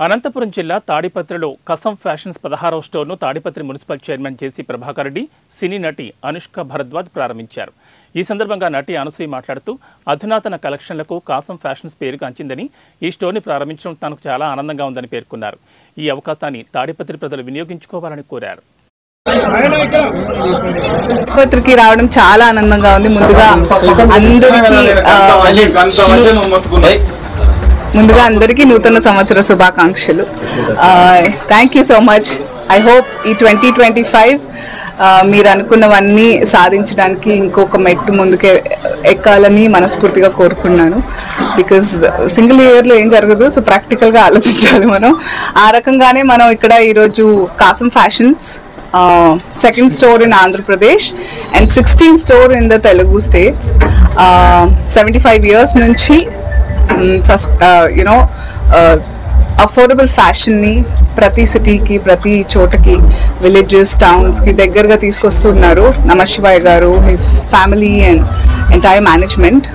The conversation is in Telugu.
అనంతపురం జిల్లా తాడిపత్రిలో కసం ఫ్యాషన్స్ 16వ స్టోర్ను తాడిపత్రి మున్సిపల్ చైర్మన్ జేసీ ప్రభాకర్ రెడ్డి, సినీ నటి అనుష్క భరద్వాజ్ ప్రారంభించారు. ఈ సందర్భంగా నటి అనసూయ మాట్లాడుతూ అధునాతన కలెక్షన్లకు కాసం ఫ్యాషన్స్ పేరుగాంచిందని, ఈ స్టోర్ని ప్రారంభించడం తనకు చాలా ఆనందంగా ఉందని పేర్కొన్నారు. ఈ అవకాశాన్ని తాడిపత్రి ప్రజలు వినియోగించుకోవాలని కోరారు. తాడిపత్రికి రావడం చాలా ఆనందంగా ఉంది. ముందుగా అందరికీ నూతన సంవత్సర శుభాకాంక్షలు. Thank you so much. I hope ఈ 2025 మీరు అనుకున్నవన్నీ సాధించడానికి ఇంకొక మెట్టు ముందుకే ఎక్కాలని మనస్ఫూర్తిగా కోరుకున్నాను. బికాజ్ సింగిల్ ఇయర్లో ఏం జరగదు, సో ప్రాక్టికల్గా ఆలోచించాలి మనం. ఆ రకంగానే మనం ఇక్కడ ఈరోజు కాసం fashions second store in Andhra Pradesh and 16 store in the Telugu states. 75 years nunchi affordable fashion ni prati city ki prati chota ki villages towns ki దగ్గరగా తీసుకొస్తున్నారు నమశివాయ గారు, his family and entire management.